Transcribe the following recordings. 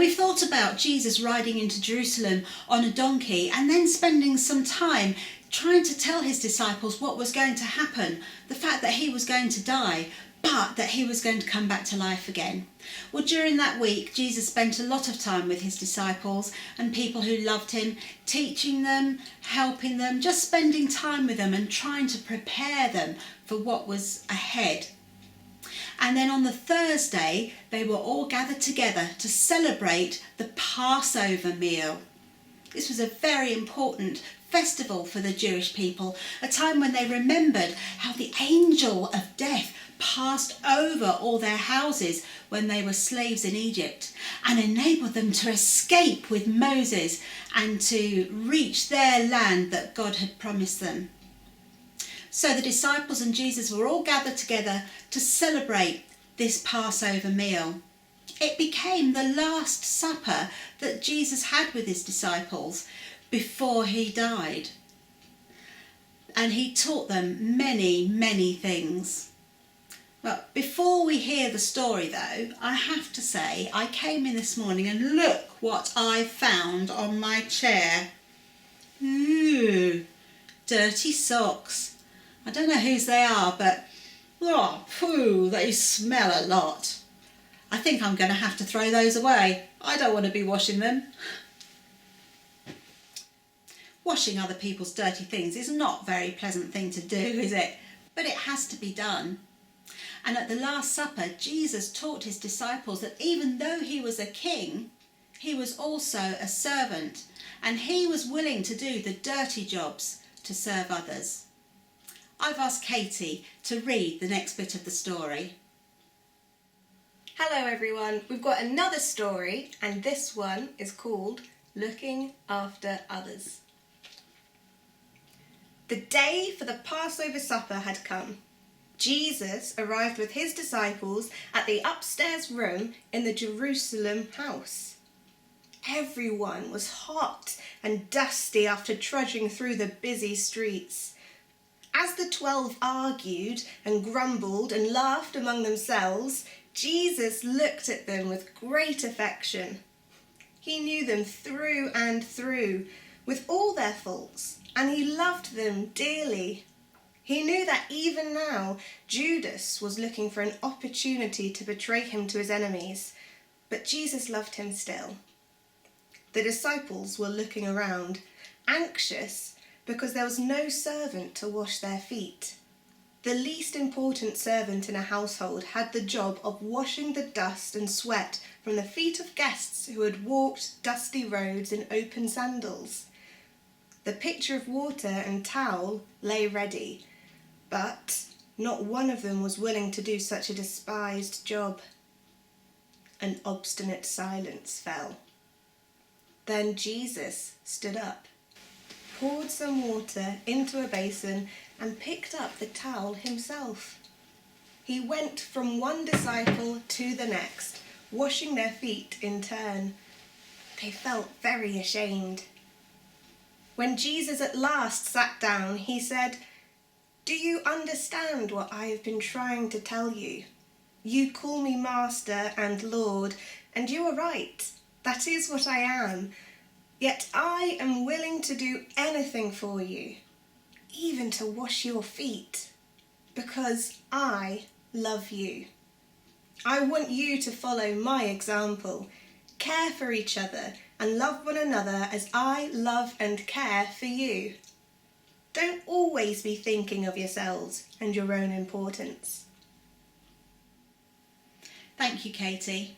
we've thought about Jesus riding into Jerusalem on a donkey and then spending some time trying to tell his disciples what was going to happen, the fact that he was going to die, but that he was going to come back to life again. Well, during that week, Jesus spent a lot of time with his disciples and people who loved him, teaching them, helping them, just spending time with them and trying to prepare them for what was ahead. And then on the Thursday, they were all gathered together to celebrate the Passover meal. This was a very important festival for the Jewish people, a time when they remembered how the angel of death passed over all their houses when they were slaves in Egypt and enabled them to escape with Moses and to reach their land that God had promised them. So the disciples and Jesus were all gathered together to celebrate this Passover meal. It became the Last Supper that Jesus had with his disciples before he died. And he taught them many, many things. Well, before we hear the story though, I have to say I came in this morning and look what I found on my chair. Ooh, dirty socks. I don't know whose they are, but they smell a lot. I think I'm going to have to throw those away. I don't want to be washing them. Washing other people's dirty things is not a very pleasant thing to do, is it? But it has to be done. And at the Last Supper, Jesus taught his disciples that even though he was a king, he was also a servant, and he was willing to do the dirty jobs to serve others. I've asked Katie to read the next bit of the story. Hello everyone, we've got another story, and this one is called Looking After Others. The day for the Passover supper had come. Jesus arrived with his disciples at the upstairs room in the Jerusalem house. Everyone was hot and dusty after trudging through the busy streets. As the 12 argued and grumbled and laughed among themselves, Jesus looked at them with great affection. He knew them through and through, with all their faults, and he loved them dearly. He knew that even now Judas was looking for an opportunity to betray him to his enemies, but Jesus loved him still. The disciples were looking around, anxious because there was no servant to wash their feet. The least important servant in a household had the job of washing the dust and sweat from the feet of guests who had walked dusty roads in open sandals. The pitcher of water and towel lay ready, but not one of them was willing to do such a despised job. An obstinate silence fell. Then Jesus stood up, poured some water into a basin and picked up the towel himself. He went from one disciple to the next, washing their feet in turn. They felt very ashamed. When Jesus at last sat down, he said, "Do you understand what I have been trying to tell you? You call me Master and Lord, and you are right. That is what I am. Yet I am willing to do anything for you, even to wash your feet, because I love you. I want you to follow my example, care for each other, and love one another as I love and care for you. Don't always be thinking of yourselves and your own importance." Thank you, Katie.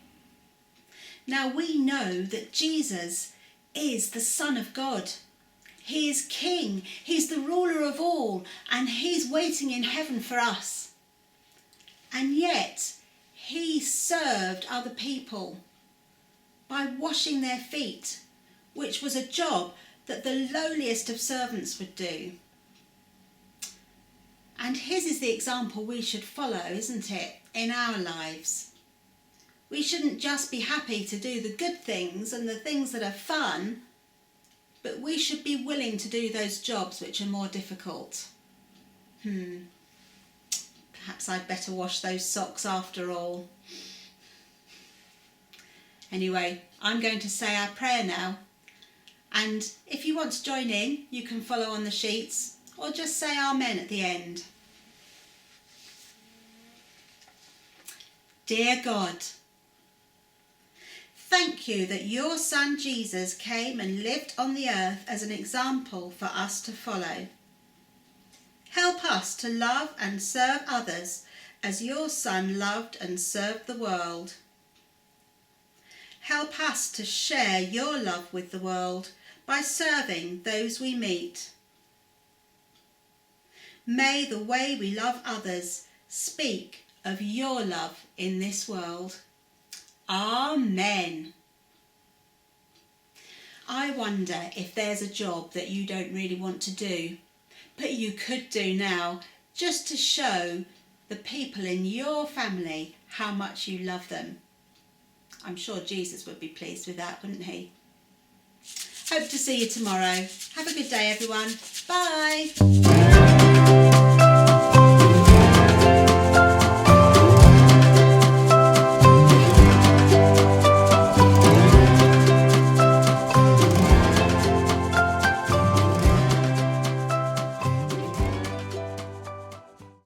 Now we know that Jesus is the Son of God. He is King, he's the ruler of all, and he's waiting in heaven for us. And yet he served other people by washing their feet, which was a job that the lowliest of servants would do. And his is the example we should follow, isn't it, in our lives? We shouldn't just be happy to do the good things and the things that are fun, but we should be willing to do those jobs which are more difficult. Perhaps I'd better wash those socks after all. Anyway, I'm going to say our prayer now. And if you want to join in, you can follow on the sheets or just say Amen at the end. Dear God, thank you that your Son Jesus came and lived on the earth as an example for us to follow. Help us to love and serve others as your Son loved and served the world. Help us to share your love with the world by serving those we meet. May the way we love others speak of your love in this world. Amen. I wonder if there's a job that you don't really want to do, but you could do now, just to show the people in your family how much you love them. I'm sure Jesus would be pleased with that, wouldn't he? Hope to see you tomorrow. Have a good day, everyone. Bye.